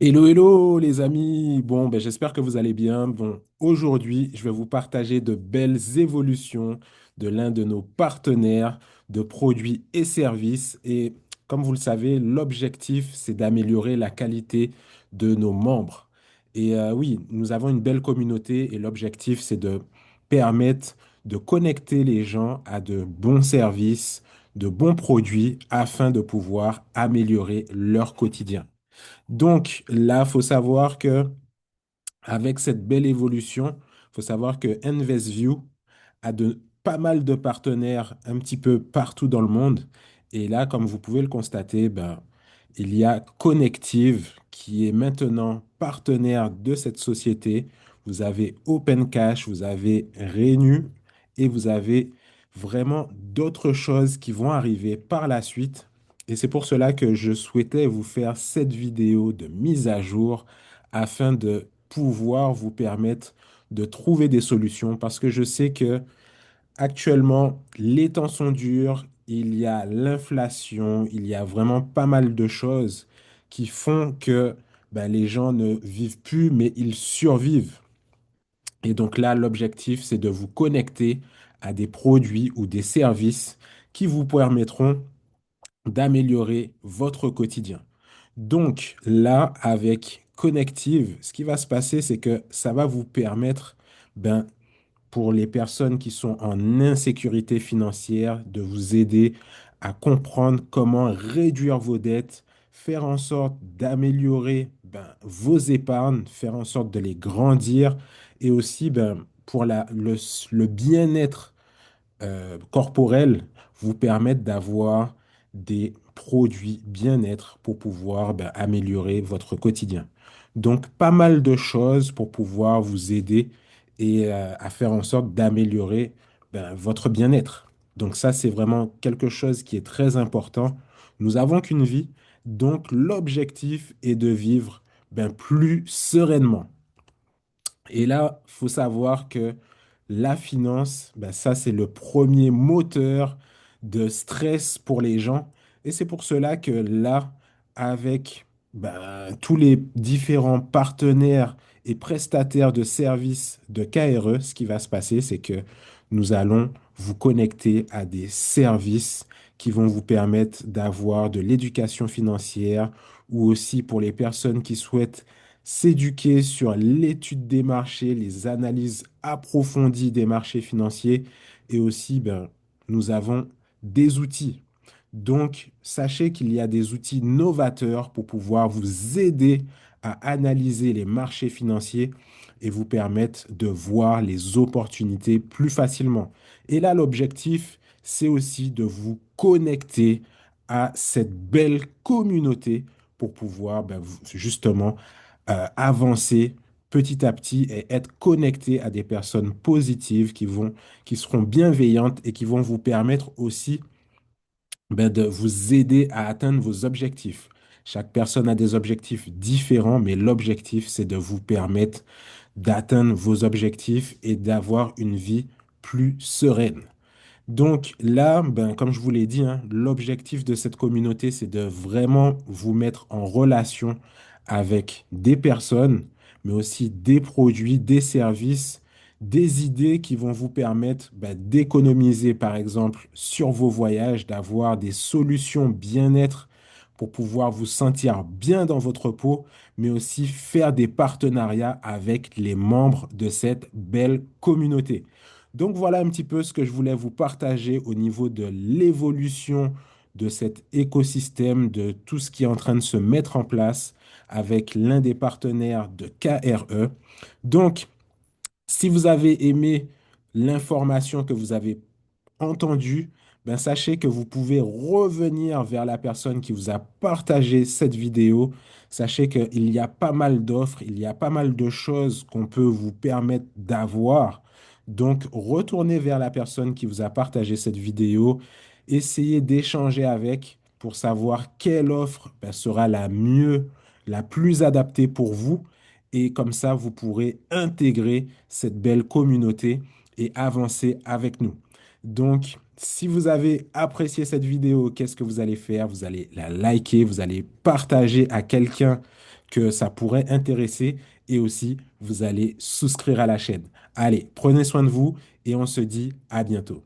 Hello, hello les amis. Bon, j'espère que vous allez bien. Bon, aujourd'hui, je vais vous partager de belles évolutions de l'un de nos partenaires de produits et services. Et comme vous le savez, l'objectif, c'est d'améliorer la qualité de nos membres. Et oui, nous avons une belle communauté et l'objectif, c'est de permettre de connecter les gens à de bons services, de bons produits afin de pouvoir améliorer leur quotidien. Donc là, faut savoir que avec cette belle évolution, faut savoir que InvestView a pas mal de partenaires un petit peu partout dans le monde. Et là, comme vous pouvez le constater, il y a Connective qui est maintenant partenaire de cette société. Vous avez OpenCash, vous avez Renew et vous avez vraiment d'autres choses qui vont arriver par la suite. Et c'est pour cela que je souhaitais vous faire cette vidéo de mise à jour afin de pouvoir vous permettre de trouver des solutions parce que je sais que actuellement les temps sont durs, il y a l'inflation, il y a vraiment pas mal de choses qui font que les gens ne vivent plus mais ils survivent. Et donc là, l'objectif, c'est de vous connecter à des produits ou des services qui vous permettront d'améliorer votre quotidien. Donc là, avec Connective, ce qui va se passer, c'est que ça va vous permettre, ben, pour les personnes qui sont en insécurité financière, de vous aider à comprendre comment réduire vos dettes, faire en sorte d'améliorer vos épargnes, faire en sorte de les grandir et aussi pour le bien-être corporels vous permettent d'avoir des produits bien-être pour pouvoir améliorer votre quotidien. Donc, pas mal de choses pour pouvoir vous aider et à faire en sorte d'améliorer votre bien-être. Donc, ça, c'est vraiment quelque chose qui est très important. Nous avons qu'une vie, donc l'objectif est de vivre plus sereinement. Et là, faut savoir que la finance, ça, c'est le premier moteur de stress pour les gens. Et c'est pour cela que là, avec tous les différents partenaires et prestataires de services de KRE, ce qui va se passer, c'est que nous allons vous connecter à des services qui vont vous permettre d'avoir de l'éducation financière ou aussi pour les personnes qui souhaitent s'éduquer sur l'étude des marchés, les analyses approfondies des marchés financiers et aussi, nous avons des outils. Donc, sachez qu'il y a des outils novateurs pour pouvoir vous aider à analyser les marchés financiers et vous permettre de voir les opportunités plus facilement. Et là, l'objectif, c'est aussi de vous connecter à cette belle communauté pour pouvoir justement avancer petit à petit et être connecté à des personnes positives qui seront bienveillantes et qui vont vous permettre aussi de vous aider à atteindre vos objectifs. Chaque personne a des objectifs différents, mais l'objectif, c'est de vous permettre d'atteindre vos objectifs et d'avoir une vie plus sereine. Donc là, comme je vous l'ai dit, hein, l'objectif de cette communauté, c'est de vraiment vous mettre en relation avec des personnes, mais aussi des produits, des services, des idées qui vont vous permettre d'économiser, par exemple, sur vos voyages, d'avoir des solutions bien-être pour pouvoir vous sentir bien dans votre peau, mais aussi faire des partenariats avec les membres de cette belle communauté. Donc voilà un petit peu ce que je voulais vous partager au niveau de l'évolution de cet écosystème, de tout ce qui est en train de se mettre en place avec l'un des partenaires de KRE. Donc, si vous avez aimé l'information que vous avez entendue, sachez que vous pouvez revenir vers la personne qui vous a partagé cette vidéo. Sachez qu'il y a pas mal d'offres, il y a pas mal de choses qu'on peut vous permettre d'avoir. Donc, retournez vers la personne qui vous a partagé cette vidéo. Essayez d'échanger avec pour savoir quelle offre sera la mieux, la plus adaptée pour vous. Et comme ça, vous pourrez intégrer cette belle communauté et avancer avec nous. Donc, si vous avez apprécié cette vidéo, qu'est-ce que vous allez faire? Vous allez la liker, vous allez partager à quelqu'un que ça pourrait intéresser et aussi vous allez souscrire à la chaîne. Allez, prenez soin de vous et on se dit à bientôt.